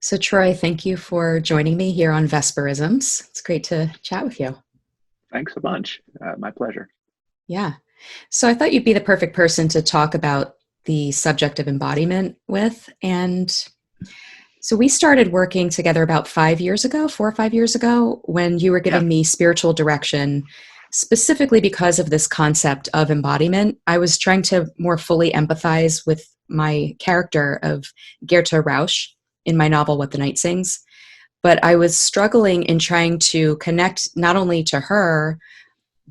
So, Troy, thank you for joining me here on Vesperisms. It's great to chat with you. Thanks a bunch. My pleasure. Yeah. So, I thought you'd be the perfect person to talk about the subject of embodiment with. And so, we started working together about 5 years ago, 4 or 5 years ago, when you were Yeah. giving me spiritual direction, specifically because of this concept of embodiment. I was trying to more fully empathize with my character of Goethe Rausch in my novel, What the Night Sings. But I was struggling in trying to connect not only to her,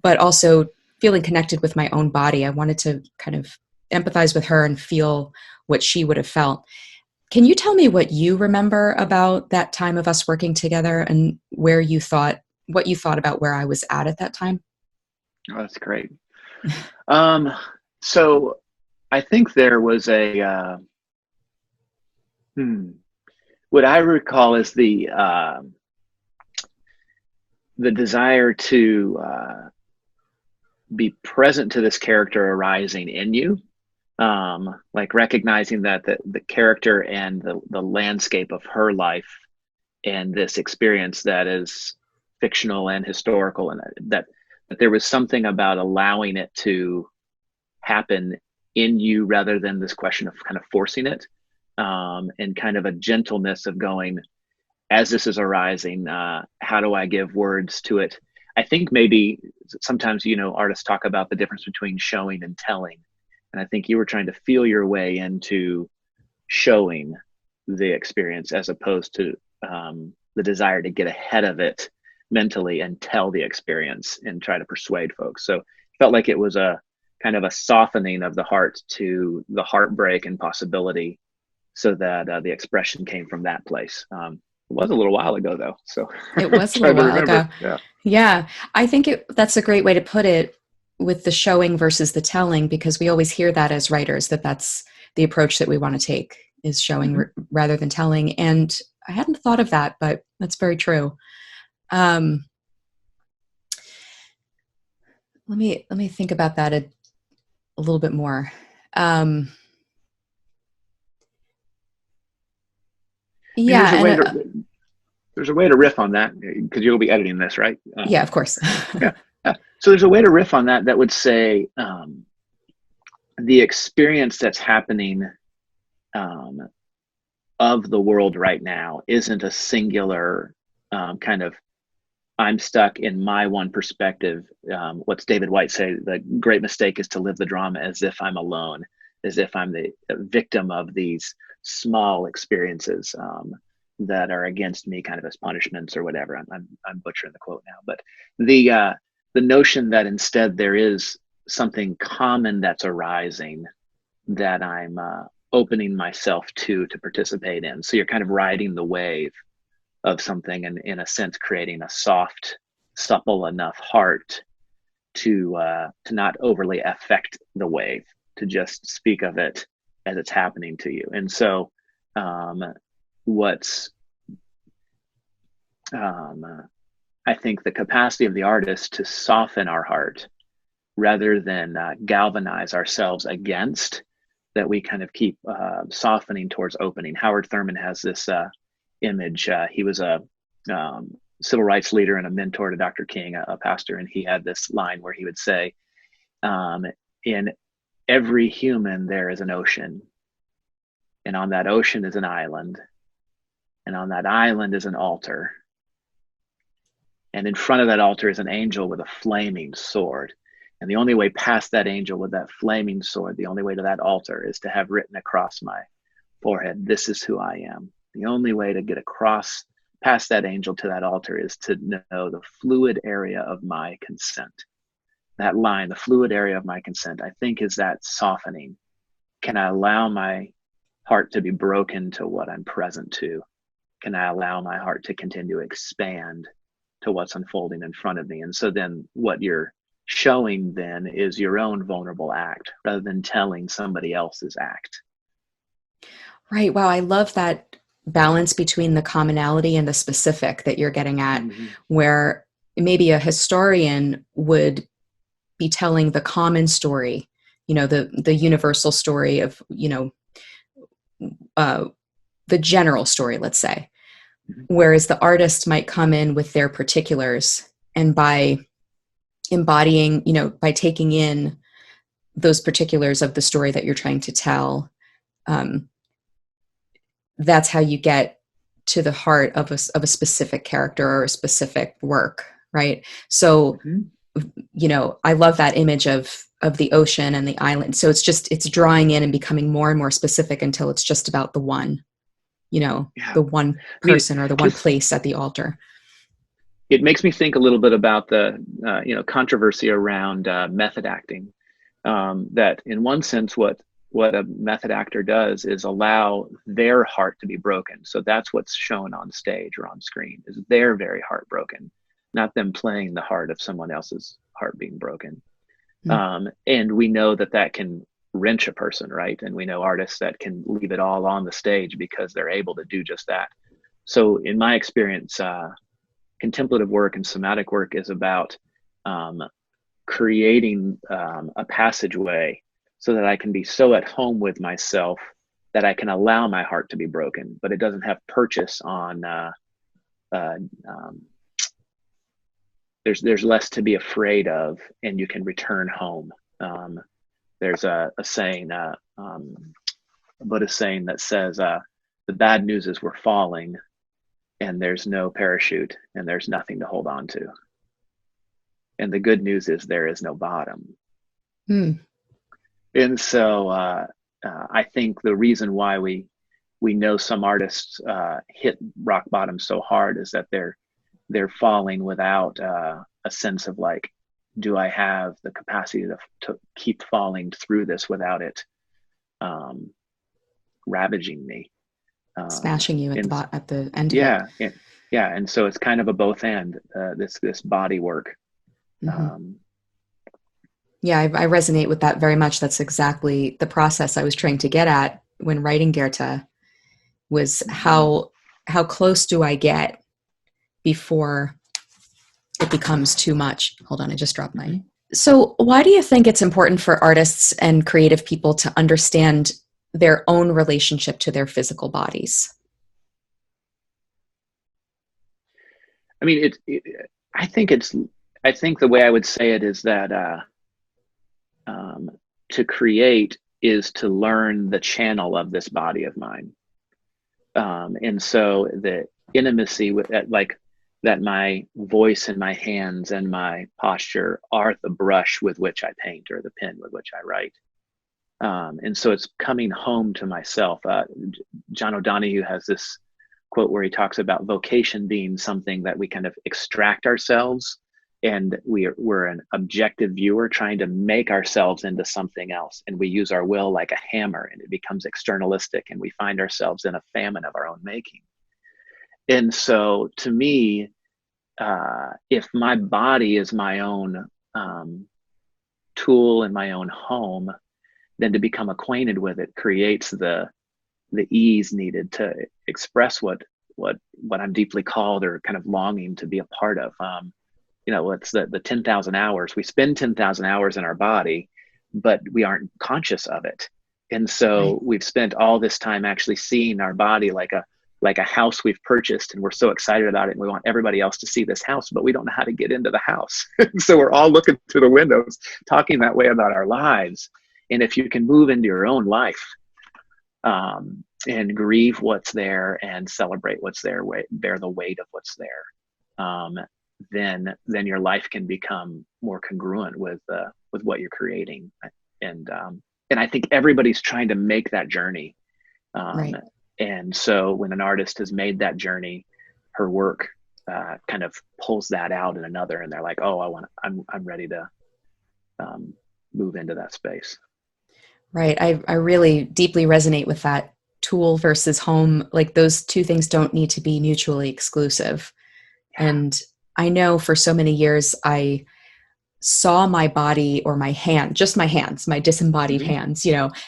but also feeling connected with my own body. I wanted to kind of empathize with her and feel what she would have felt. Can you tell me what you remember about that time of us working together and what you thought about where I was at that time? Oh, that's great. Um, so I think there was what I recall is the desire to be present to this character arising in you, like recognizing that the character and the landscape of her life and this experience that is fictional and historical, and that there was something about allowing it to happen in you rather than this question of kind of forcing it, and kind of a gentleness of going, as this is arising, how do I give words to it? I think maybe sometimes, artists talk about the difference between showing and telling. And I think you were trying to feel your way into showing the experience as opposed to the desire to get ahead of it mentally and tell the experience and try to persuade folks. So it felt like it was a kind of a softening of the heart to the heartbreak and possibility, so that the expression came from that place. It was a little while ago though, so It was a little trying to while ago. remember. Yeah. Yeah, I think that's a great way to put it with the showing versus the telling, because we always hear that as writers, that's the approach that we want to take is showing Hmm. rather than telling. And I hadn't thought of that, but that's very true. Um, let me think about that a little bit more. Um, I mean, yeah, and there's a way to riff on that because you'll be editing this, right? yeah, of course. Yeah, yeah. So there's a way to riff on that that would say, the experience that's happening, um, of the world right now isn't a singular, kind of, I'm stuck in my one perspective. What's David White say? The great mistake is to live the drama as if I'm alone, as if I'm the victim of these small experiences, that are against me, kind of as punishments or whatever. I'm butchering the quote now, but the notion that instead there is something common that's arising that I'm opening myself to participate in. So you're kind of riding the wave of something, and in a sense creating a soft, supple enough heart to not overly affect the wave, to just speak of it as it's happening to you. And so, um, what's I think the capacity of the artist to soften our heart rather than galvanize ourselves against, that we kind of keep softening towards opening. Howard Thurman has this image. He was a civil rights leader and a mentor to Dr. King, a pastor, and he had this line where he would say, in every human there is an ocean, and on that ocean is an island, and on that island is an altar, and in front of that altar is an angel with a flaming sword. And the only way past that angel with that flaming sword, the only way to that altar, is to have written across my forehead, this is who I am. The only way to get across past that angel to that altar is to know the fluid area of my consent. That line, the fluid area of my consent, I think is that softening. Can I allow my heart to be broken to what I'm present to? Can I allow my heart to continue to expand to what's unfolding in front of me? And so then what you're showing then is your own vulnerable act rather than telling somebody else's act. Right. Wow. I love that balance between the commonality and the specific that you're getting at, Mm-hmm. where maybe a historian would be telling the common story, the universal story of, uh, the general story, let's say. Mhm. Whereas the artist might come in with their particulars, and by embodying, by taking in those particulars of the story that you're trying to tell, um, that's how you get to the heart of a specific character or a specific work, right? So, Mhm. I love that image of the ocean and the island. So it's drawing in and becoming more and more specific until it's just about the one, Yeah. the one I mean, person or the one this place at the altar. it makes me think a little bit about the controversy around method acting. That in one sense, what a method actor does is allow their heart to be broken. So that's what's shown on stage or on screen, is their very heart broken, not them playing the heart of someone else's heart being broken. Mm. And we know that that can wrench a person, right? And we know artists that can leave it all on the stage because they're able to do just that. So in my experience, contemplative work and somatic work is about um, creating a passageway so that I can be so at home with myself that I can allow my heart to be broken, but it doesn't have purchase on. There's less to be afraid of, and you can return home. There's a saying, a Buddhist saying that says, "The bad news is we're falling, and there's no parachute, and there's nothing to hold on to. And the good news is there is no bottom." Mm. And so I think the reason why we know some artists hit rock bottom so hard is that they're falling without a sense of like, do I have the capacity to keep falling through this without it ravaging me? Smashing you at And at the end of it. yeah, yeah, and so it's kind of a both and this body work. Mm-hmm. Um, Yeah, I resonate with that very much. That's exactly the process I was trying to get at when writing Goethe, was how close do I get before it becomes too much. Hold on, I just dropped my. So, why do you think it's important for artists and creative people to understand their own relationship to their physical bodies? I mean, I think I think the way I would say it is that to create is to learn the channel of this body of mine. And so the intimacy with that, like that my voice and my hands and my posture are the brush with which I paint or the pen with which I write. And so it's coming home to myself. John O'Donohue has this quote where he talks about vocation being something that we kind of extract ourselves, and we're an objective viewer trying to make ourselves into something else, and we use our will like a hammer, and it becomes externalistic, and we find ourselves in a famine of our own making. And so to me, if my body is my own tool in my own home, then to become acquainted with it creates the ease needed to express what I'm deeply called or kind of longing to be a part of. It's the 10,000 hours. We spend 10,000 hours in our body, but we aren't conscious of it. And Right. so we've spent all this time actually seeing our body like a house we've purchased, and we're so excited about it, and we want everybody else to see this house, but we don't know how to get into the house. So we're all looking through the windows, talking that way about our lives. And if you can move into your own life, and grieve what's there and celebrate what's there, bear the weight of what's there, then your life can become more congruent with what you're creating. And I think everybody's trying to make that journey. Um, Right. and so when an artist has made that journey, her work kind of pulls that out in another, and they're like, oh, I'm ready to move into that space. Right. I really deeply resonate with that tool versus home. Like, those two things don't need to be mutually exclusive. Yeah. And I know for so many years I saw my body, or my hand, just my hands, my disembodied Mm-hmm. hands,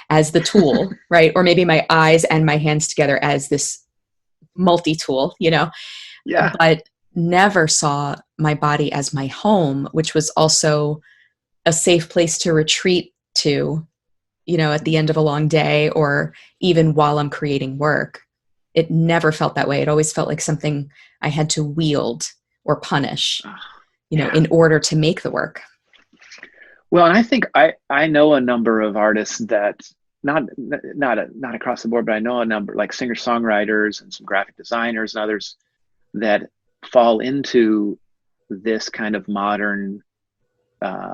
as the tool, right? Or maybe my eyes and my hands together as this multi-tool, Yeah. but never saw my body as my home, which was also a safe place to retreat to, at the end of a long day, or even while I'm creating work. it never felt that way. It always felt like something I had to wield or punish, Yeah. in order to make the work. Well, and I think I know a number of artists that not across the board, but I know a number like singer-songwriters and some graphic designers and others that fall into this kind of modern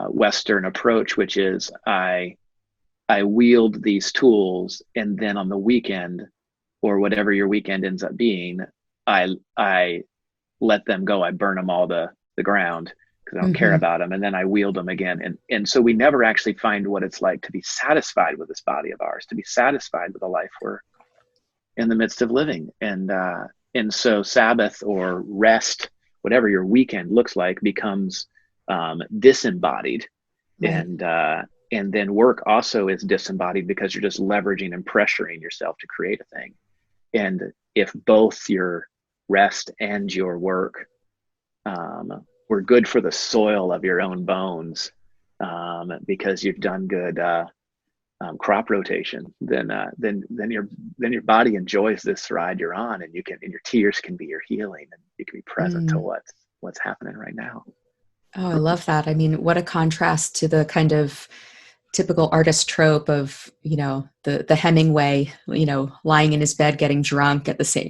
Western approach, which is I wield these tools, and then on the weekend, or whatever your weekend ends up being, I let them go. I burn them all to the ground because I don't care Mm-hmm. about them, and then I wield them again. And so we never actually find what it's like to be satisfied with this body of ours, to be satisfied with the life we're in the midst of living. And so Sabbath or rest, whatever your weekend looks like, becomes disembodied. Right. And then work also is disembodied because you're just leveraging and pressuring yourself to create a thing. And if both your rest and your work were good for the soil of your own bones, because you've done good crop rotation, then your body enjoys this ride you're on, and your tears can be your healing, and you can be present to Mm. what's happening right now. Oh, I love that. I mean, what a contrast to the kind of typical artist trope of, the Hemingway, lying in his bed getting drunk at the same,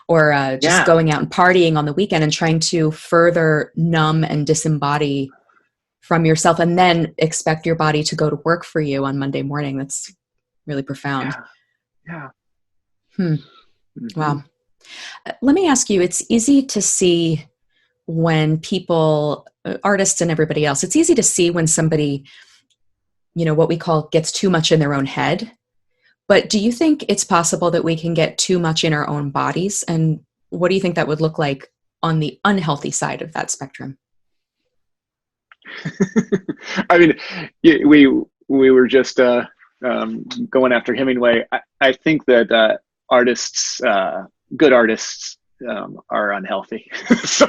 or just Yeah, going out and partying on the weekend and trying to further numb and disembody from yourself and then expect your body to go to work for you on Monday morning. That's really profound. yeah, yeah. Hmm. Mm-hmm. Wow. Let me ask you, it's easy to see when people, artists and everybody else, it's easy to see when somebody, what we call gets too much in their own head. But do you think it's possible that we can get too much in our own bodies? And what do you think that would look like on the unhealthy side of that spectrum? I mean, we were just going after Hemingway. I think that artists, good artists, are unhealthy. So,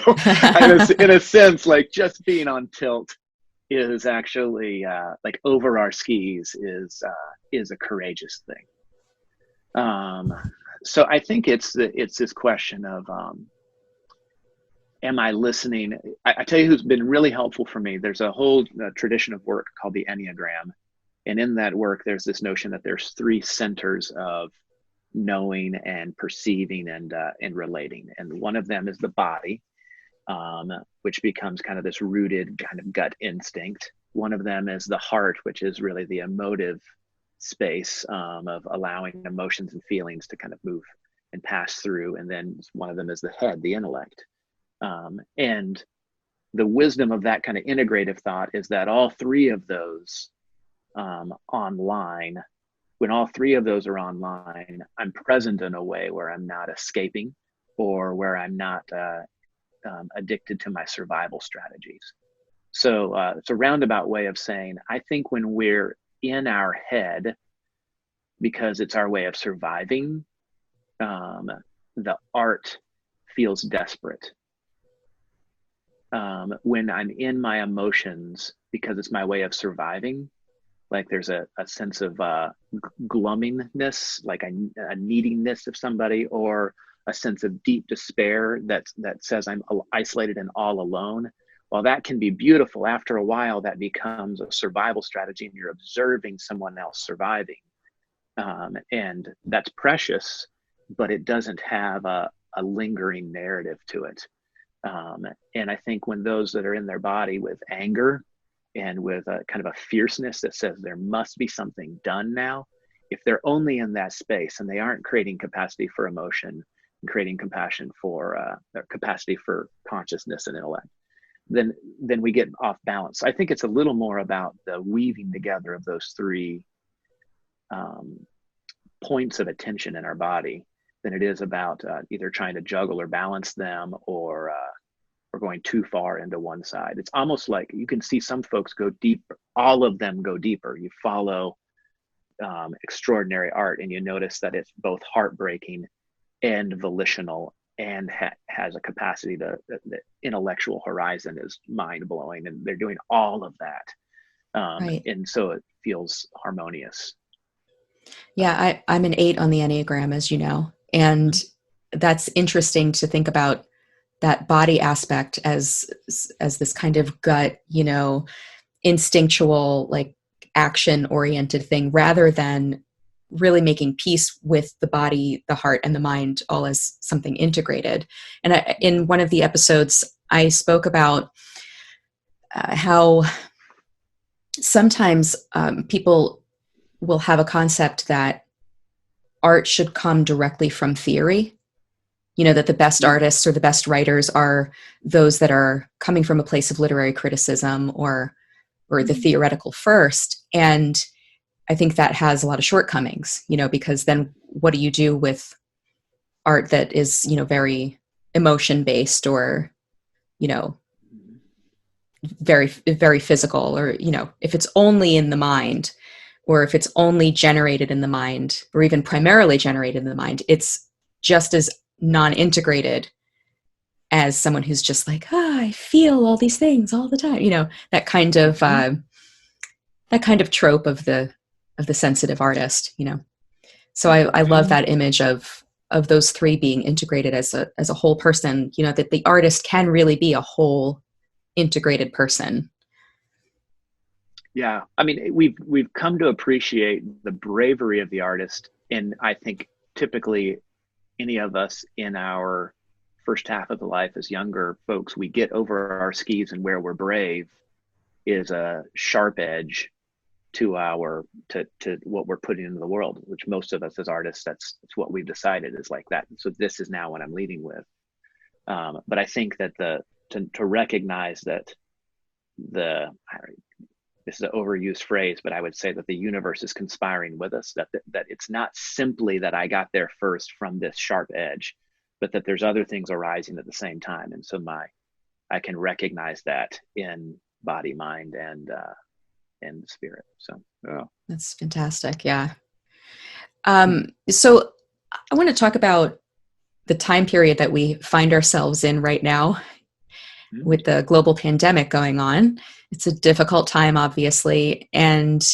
in a sense, like just being on tilt is actually like over our skis is a courageous thing. So I think it's this question of am I listening? I tell you who's been really helpful for me. There's a whole tradition of work called the Enneagram. And in that work, there's this notion that there's three centers of knowing and perceiving and relating. And one of them is the body, which becomes kind of this rooted kind of gut instinct. One of them is the heart, which is really the emotive space of allowing emotions and feelings to kind of move and pass through. And then one of them is the head, the intellect. And the wisdom of that kind of integrative thought is that all three of those online, when all three of those are online, I'm present in a way where I'm not escaping or where I'm not addicted to my survival strategies. So it's a roundabout way of saying, I think when we're in our head, because it's our way of surviving, the art feels desperate. When I'm in my emotions, because it's my way of surviving, like there's a sense of glummingness, like a neediness of somebody, or a sense of deep despair that says I'm isolated and all alone. While that can be beautiful, after a while that becomes a survival strategy, and you're observing someone else surviving, and that's precious, but it doesn't have a lingering narrative to it. And I think when those that are in their body with anger and with a kind of a fierceness that says there must be something done now, if they're only in that space and they aren't creating capacity for emotion and creating compassion for their capacity for consciousness and intellect, then we get off balance. I think it's a little more about the weaving together of those three points of attention in our body than it is about either trying to juggle or balance them, or going too far into one side. It's almost like you can see some folks go deeper. All of them go deeper. You follow extraordinary art, and you notice that it's both heartbreaking and volitional, and has a capacity the intellectual horizon is mind blowing, and they're doing all of that. Right. And so it feels harmonious. Yeah, I'm an 8 on the Enneagram, as you know. And that's interesting to think about that body aspect as this kind of gut, instinctual, like action oriented thing, rather than really making peace with the body, the heart, and the mind all as something integrated. And in one of the episodes, I spoke about how sometimes people will have a concept that art should come directly from theory. That the best artists or the best writers are those that are coming from a place of literary criticism or the theoretical first. And I think that has a lot of shortcomings, because then what do you do with art that is, very emotion based or, very, very physical, or, if it's only in the mind, or if it's only generated in the mind, or even primarily generated in the mind, it's just as non-integrated as someone who's just like, I feel all these things all the time, that kind of trope of the sensitive artist. So I love that image of those three being integrated as a whole person, that the artist can really be a whole integrated person. Yeah, I mean, we've come to appreciate the bravery of the artist, and I think typically any of us in our first half of the life as younger folks, we get over our skis, and where we're brave is a sharp edge to what we're putting into the world, which most of us as artists, that's what we've decided is like that. So this is now what I'm leading with. But I think that to recognize that this is an overused phrase, but I would say that the universe is conspiring with us, that it's not simply that I got there first from this sharp edge, but that there's other things arising at the same time. And so I can recognize that in body, mind, and spirit. So yeah. That's fantastic. Yeah. So I want to talk about the time period that we find ourselves in right now with the global pandemic going on. It's a difficult time, obviously. And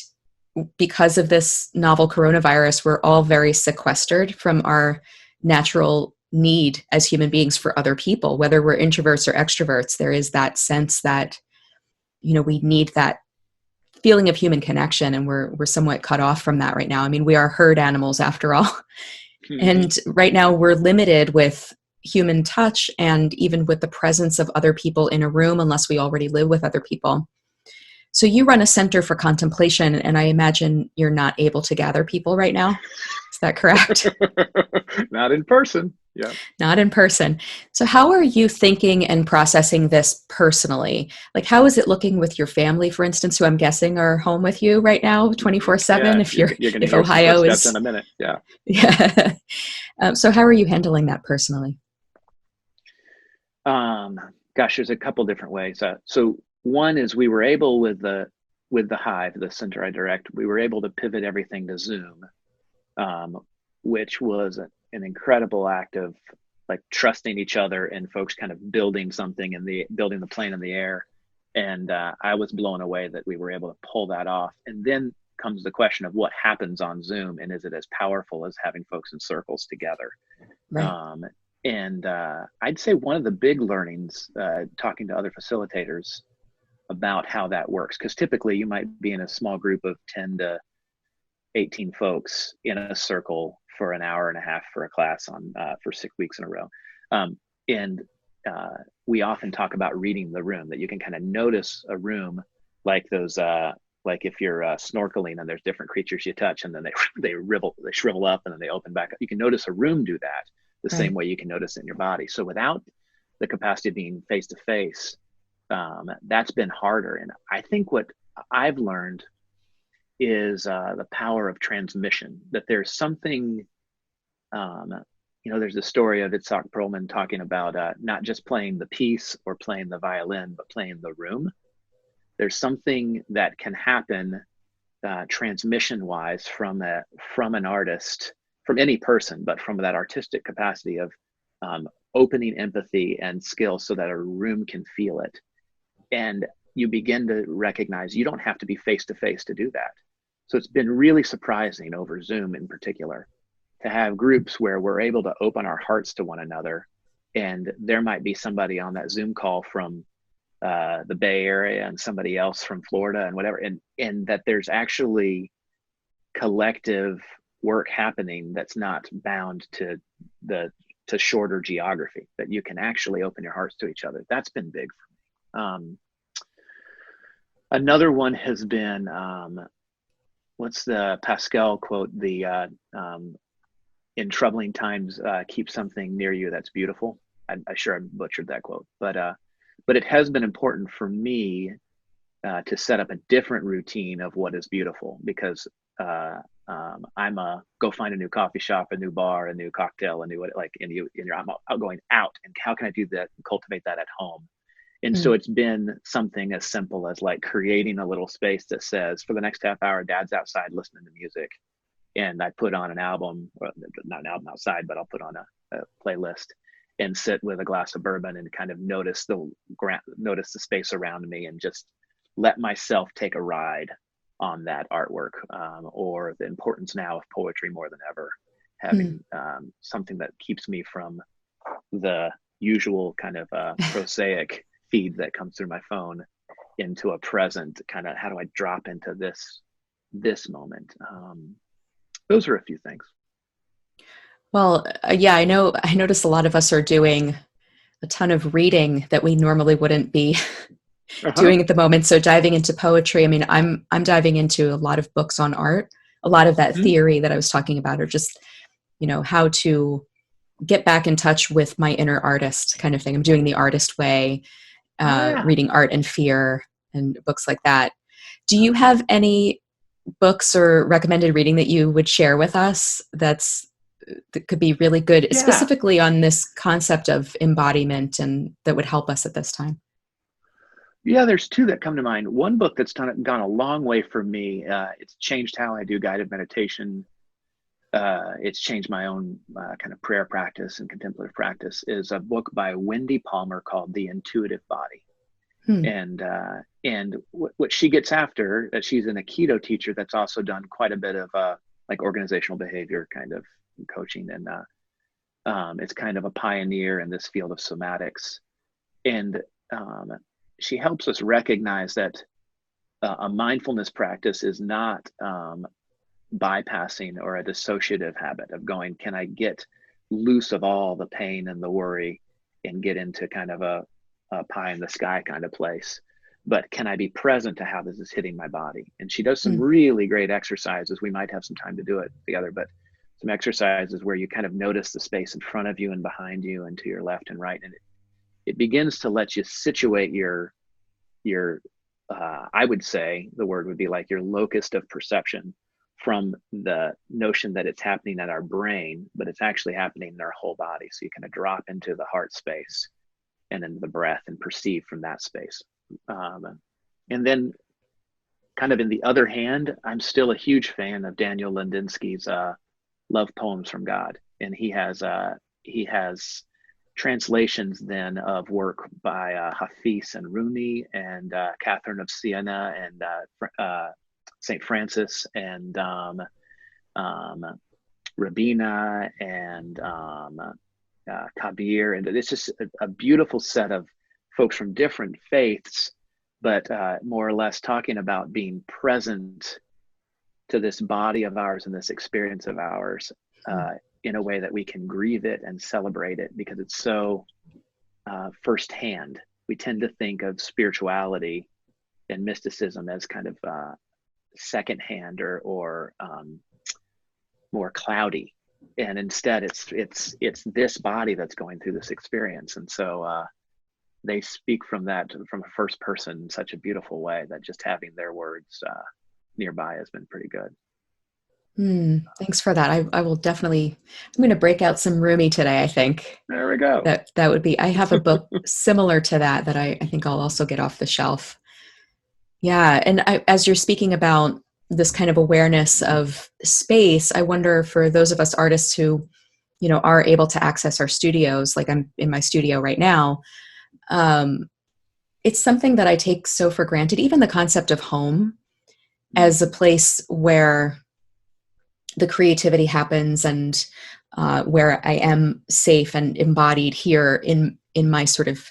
because of this novel coronavirus, we're all very sequestered from our natural need as human beings for other people, whether we're introverts or extroverts. There is that sense that, we need that feeling of human connection, and we're somewhat cut off from that right now. I mean, we are herd animals after all. And right now we're limited with human touch and even with the presence of other people in a room, unless we already live with other people. So you run a center for contemplation, and I imagine you're not able to gather people right now. Is that correct? Not in person. Yeah. Not in person. So how are you thinking and processing this personally? Like, how is it looking with your family, for instance, who I'm guessing are home with you right now, 24/7? If you're going to hear Ohio some is in a minute. Yeah. Yeah. So how are you handling that personally? Gosh, there's a couple different ways. So one is we were able with the Hive, the center I direct, we were able to pivot everything to Zoom, which was an incredible act of like trusting each other and folks kind of building something and building the plane in the air. And I was blown away that we were able to pull that off. And then comes the question of what happens on Zoom, and is it as powerful as having folks in circles together? Right. And I'd say one of the big learnings, talking to other facilitators about how that works, because typically you might be in a small group of 10 to 18 folks in a circle for an hour and a half for a class for 6 weeks in a row. And we often talk about reading the room, that you can kind of notice a room like those, like if you're snorkeling and there's different creatures you touch and then they shrivel up and then they open back up. You can notice a room do that the same way you can notice it in your body. So without the capacity of being face to face, that's been harder. And I think what I've learned is the power of transmission, that there's something, there's the story of Itzhak Perlman talking about not just playing the piece or playing the violin, but playing the room. There's something that can happen transmission wise from an artist, from any person, but from that artistic capacity of opening empathy and skill so that a room can feel it. And you begin to recognize you don't have to be face to face to do that. So it's been really surprising over Zoom in particular to have groups where we're able to open our hearts to one another. And there might be somebody on that Zoom call from the Bay Area and somebody else from Florida and whatever, and that there's actually collective work happening that's not bound to shorter geography, that you can actually open your hearts to each other. That's been big for me. Another one has been, what's the Pascal quote? In troubling times, keep something near you that's beautiful. I'm sure I butchered that quote, but it has been important for me to set up a different routine of what is beautiful, because I'm a go find a new coffee shop, a new bar, a new cocktail, a new I'm out going out, and how can I do that and cultivate that at home? And so it's been something as simple as like creating a little space that says, for the next half hour, Dad's outside listening to music, and I put on an album, or not an album outside, but I'll put on a playlist and sit with a glass of bourbon and kind of notice the space around me, and just let myself take a ride on that artwork, or the importance now of poetry more than ever, having something that keeps me from the usual kind of prosaic feed that comes through my phone into a present kind of, how do I drop into this moment? Those are a few things. Well, yeah, I noticed a lot of us are doing a ton of reading that we normally wouldn't be doing at the moment. So diving into poetry, I mean, I'm diving into a lot of books on art. A lot of that theory that I was talking about, or just, how to get back in touch with my inner artist kind of thing. I'm doing The Artist Way, reading Art and Fear and books like that. Do you have any books or recommended reading that you would share with us that could be really good, specifically on this concept of embodiment, and that would help us at this time? Yeah, there's two that come to mind. One book that's gone a long way for me. It's changed how I do guided meditation. It's changed my own kind of prayer practice and contemplative practice. Is a book by Wendy Palmer called The Intuitive Body. And what she gets after, she's an Aikido teacher that's also done quite a bit of like organizational behavior kind of coaching, and it's kind of a pioneer in this field of somatics. And she helps us recognize that a mindfulness practice is not bypassing or a dissociative habit of going, can I get loose of all the pain and the worry and get into kind of a pie in the sky kind of place, but can I be present to how this is hitting my body? And she does some really great exercises. We might have some time to do it together, but some exercises where you kind of notice the space in front of you and behind you and to your left and right. And it begins to let you situate your I would say the word would be like your locus of perception, from the notion that it's happening at our brain, but it's actually happening in our whole body. So you kind of drop into the heart space and into the breath and perceive from that space. And then kind of in the other hand, I'm still a huge fan of Daniel Lindinsky's Love Poems from God. And he has translations then of work by Hafiz and Rumi and Catherine of Siena and St. Francis and Rabina and Kabir. And it's just a beautiful set of folks from different faiths, but more or less talking about being present to this body of ours and this experience of ours in a way that we can grieve it and celebrate it, because it's so firsthand. We tend to think of spirituality and mysticism as kind of secondhand or more cloudy, and instead it's this body that's going through this experience. And so they speak from a first person in such a beautiful way that just having their words nearby has been pretty good. Thanks for that. I will definitely, I'm going to break out some Rumi today, I think. There we go. That would be, I have a book similar to that I think I'll also get off the shelf. Yeah. And as you're speaking about this kind of awareness of space, I wonder, for those of us artists who, are able to access our studios, like I'm in my studio right now, it's something that I take so for granted, even the concept of home as a place where the creativity happens, and where I am safe and embodied here in my sort of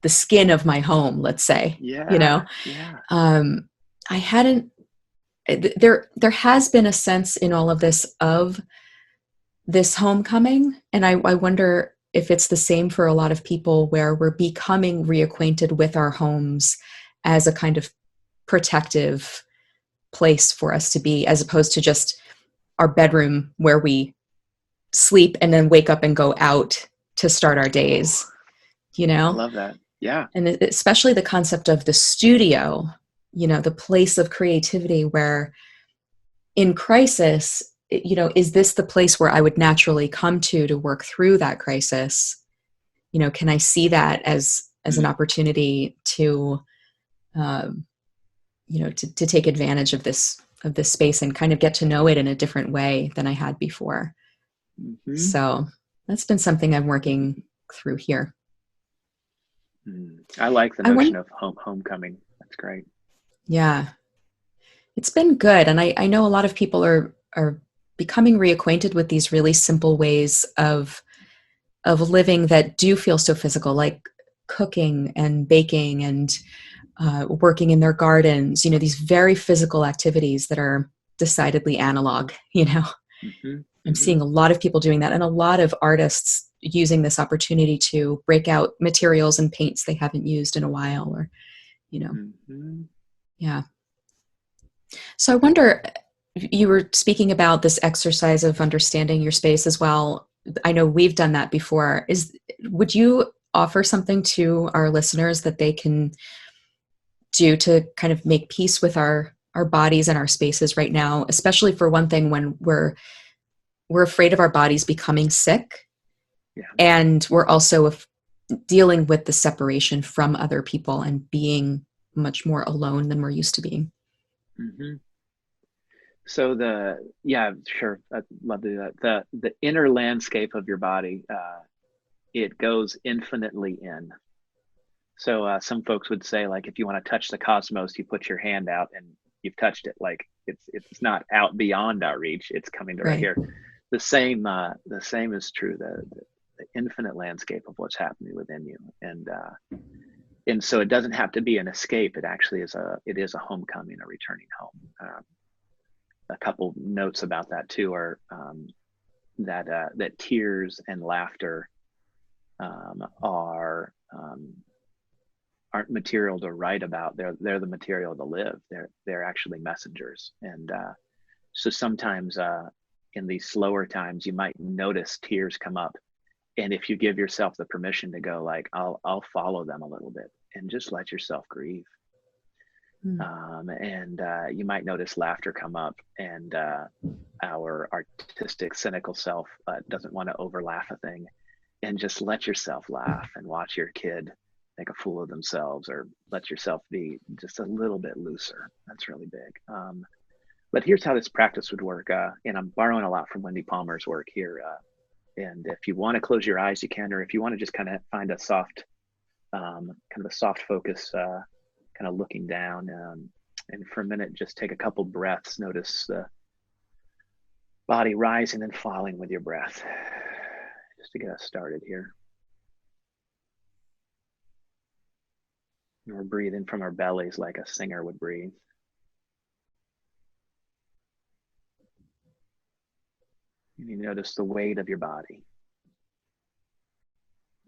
the skin of my home, let's say, you know. Yeah, yeah. um, I hadn't there has been a sense in all of this of this homecoming, and I wonder if it's the same for a lot of people, where we're becoming reacquainted with our homes as a kind of protective place for us to be, as opposed to just our bedroom where we sleep and then wake up and go out to start our Ooh, days, you I know? love that. Yeah. And especially the concept of the studio, the place of creativity, where in crisis, is this the place where I would naturally come to work through that crisis? Can I see that as an Mm. opportunity to, um, to take advantage of this space and kind of get to know it in a different way than I had before. Mm-hmm. So that's been something I'm working through here. Mm. I like the I notion want, of homecoming. That's great. yeah, it's been good. And I know a lot of people are becoming reacquainted with these really simple ways of living that do feel so physical, like cooking and baking and working in their gardens, these very physical activities that are decidedly analog. Mm-hmm. I'm Mm-hmm. seeing a lot of people doing that, and a lot of artists using this opportunity to break out materials and paints they haven't used in a while, or, Mm-hmm. yeah. So I wonder, you were speaking about this exercise of understanding your space as well. I know we've done that before. Would you offer something to our listeners that they can do to kind of make peace with our bodies and our spaces right now, especially for one thing, when we're afraid of our bodies becoming sick, Yeah. and we're also dealing with the separation from other people and being much more alone than we're used to being. Mm-hmm. So yeah, sure. I'd love to do that. The inner landscape of your body, it goes infinitely in. So some folks would say, like, if you want to touch the cosmos, you put your hand out and you've touched it. Like it's not out beyond our reach; it's coming to right Right. here. The same is true. The infinite landscape of what's happening within you, and so it doesn't have to be an escape. It actually is a homecoming, a returning home. A couple notes about that too are that tears and laughter are aren't material to write about. They're the material to live. They're actually messengers. And so sometimes in these slower times, you might notice tears come up, and if you give yourself the permission to go, like, I'll follow them a little bit and just let yourself grieve. Mm. And you might notice laughter come up, and our artistic, cynical self doesn't want to over laugh a thing, and just let yourself laugh and watch your kid make a fool of themselves, or let yourself be just a little bit looser. That's really big. But here's how this practice would work. And I'm borrowing a lot from Wendy Palmer's work here. And if you want to close your eyes, you can, or if you want to just kind of find a soft, kind of a soft focus, kind of looking down. And for a minute, just take a couple breaths. Notice the body rising and falling with your breath, just to get us started here. We're breathing from our bellies like a singer would breathe. And you notice the weight of your body.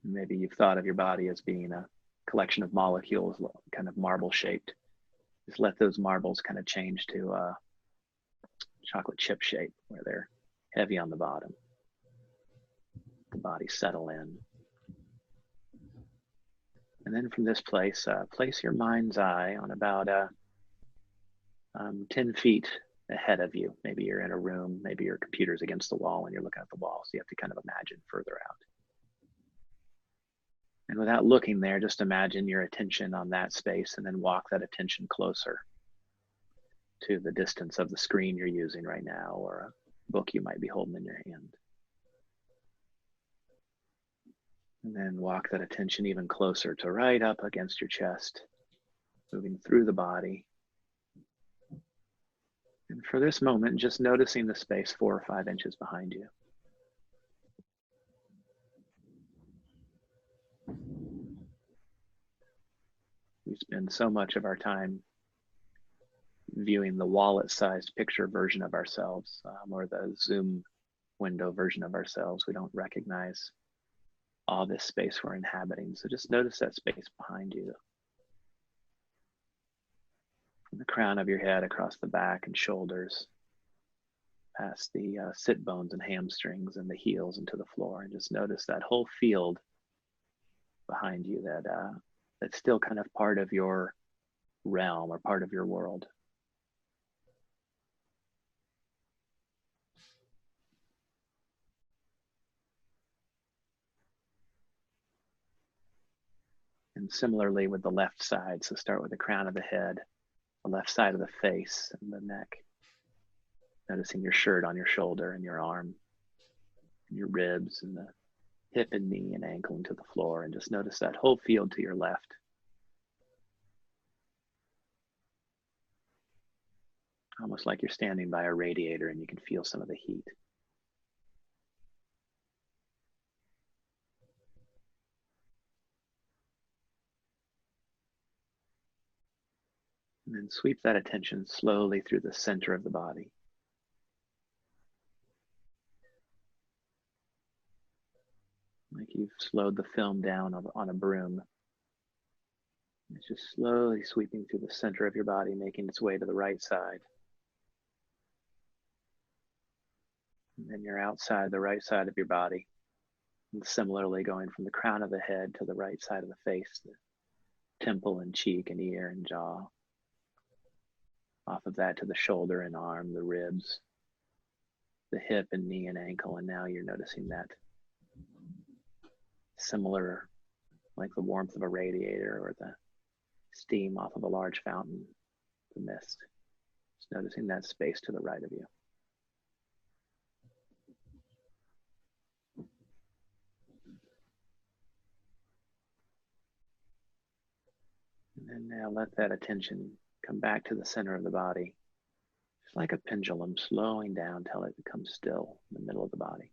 Maybe you've thought of your body as being a collection of molecules, kind of marble shaped. Just let those marbles kind of change to a chocolate chip shape, where they're heavy on the bottom. The body settle in. And then from this place, place your mind's eye on about 10 feet ahead of you. Maybe you're in a room, maybe your computer's against the wall and you're looking at the wall. So you have to kind of imagine further out. And without looking there, just imagine your attention on that space, and then walk that attention closer to the distance of the screen you're using right now, or a book you might be holding in your hand. And then walk that attention even closer to right up against your chest, moving through the body. And for this moment, just noticing the space 4 or 5 inches behind you. We spend so much of our time viewing the wallet-sized picture version of ourselves, or the Zoom window version of ourselves. We don't recognize all this space we're inhabiting. So just notice that space behind you. From the crown of your head across the back and shoulders, past the sit bones and hamstrings and the heels into the floor, and just notice that whole field behind you that's still kind of part of your realm or part of your world. And similarly with the left side, so start with the crown of the head, the left side of the face and the neck. Noticing your shirt on your shoulder and your arm, and your ribs and the hip and knee and ankle into the floor, and just notice that whole field to your left. Almost like you're standing by a radiator and you can feel some of the heat. And then sweep that attention slowly through the center of the body. Like you've slowed the film down on a broom. It's just slowly sweeping through the center of your body, making its way to the right side. And then you're outside the right side of your body. And similarly going from the crown of the head to the right side of the face, the temple and cheek and ear and jaw. Off of that to the shoulder and arm, the ribs, the hip and knee and ankle. And now you're noticing that similar, like the warmth of a radiator or the steam off of a large fountain, the mist. Just noticing that space to the right of you. And then now let that attention come back to the center of the body. Just like a pendulum, slowing down till it becomes still in the middle of the body.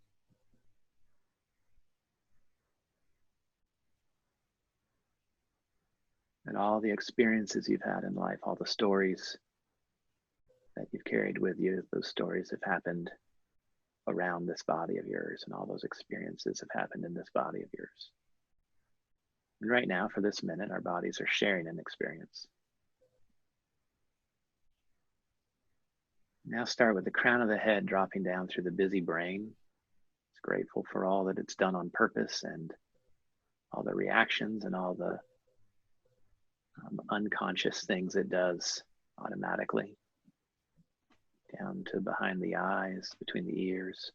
And all the experiences you've had in life, all the stories that you've carried with you, those stories have happened around this body of yours, and all those experiences have happened in this body of yours. And right now, for this minute, our bodies are sharing an experience. Now start with the crown of the head dropping down through the busy brain. It's grateful for all that it's done on purpose and all the reactions and all the unconscious things it does automatically. Down to behind the eyes, between the ears,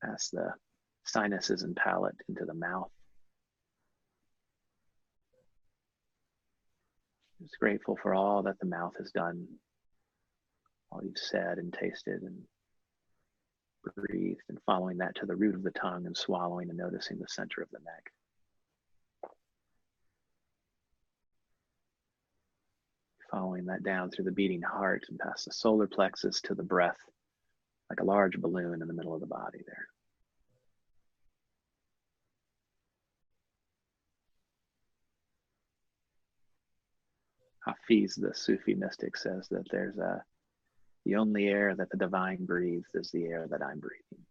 past the sinuses and palate into the mouth. Just grateful for all that the mouth has done, all you've said and tasted and breathed, and following that to the root of the tongue and swallowing and noticing the center of the neck. Following that down through the beating heart and past the solar plexus to the breath, like a large balloon in the middle of the body there. Hafiz, the Sufi mystic, says that the only air that the divine breathes is the air that I'm breathing.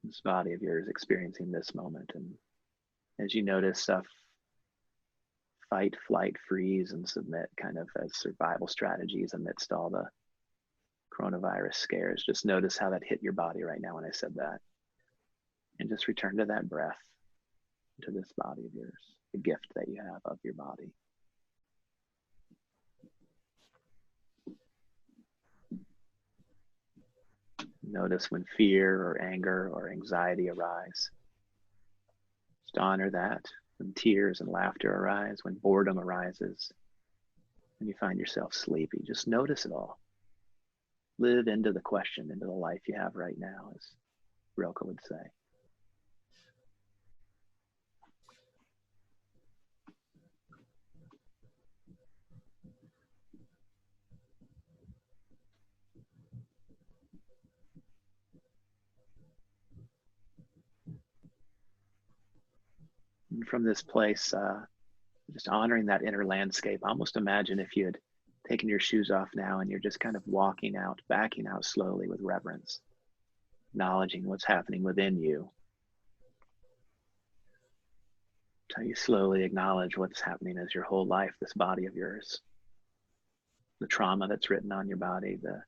This body of yours experiencing this moment, and as you notice fight, flight, freeze, and submit kind of as survival strategies amidst all the coronavirus scares, just notice how that hit your body right now when I said that. And just return to that breath, to this body of yours, the gift that you have of your body. Notice when fear or anger or anxiety arise. Just honor that. When tears and laughter arise, when boredom arises, when you find yourself sleepy, just notice it all. Live into the question, into the life you have right now, as Rilke would say. And from this place, just honoring that inner landscape. Almost imagine if you had taken your shoes off now and you're just kind of walking out, backing out slowly with reverence, acknowledging what's happening within you. So you slowly acknowledge what's happening as your whole life, this body of yours, the trauma that's written on your body, the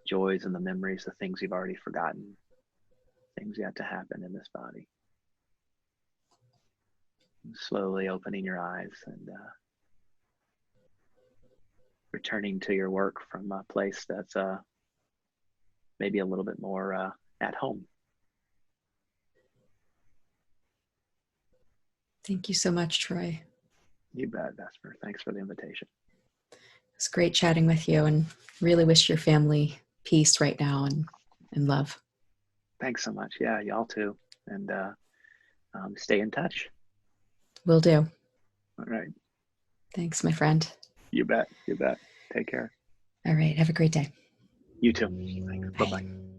joys and the memories, the things you've already forgotten, things yet to happen in this body. And slowly opening your eyes and returning to your work from a place that's maybe a little bit more at home. Thank you so much, Troy. You bet, Vesper. Thanks for the invitation. It's great chatting with you, and really wish your family peace right now and love. Thanks so much. Yeah, y'all too. And stay in touch. Will do. All right. Thanks, my friend. You bet. You bet. Take care. All right. Have a great day. You too. Thanks. Bye. Bye-bye.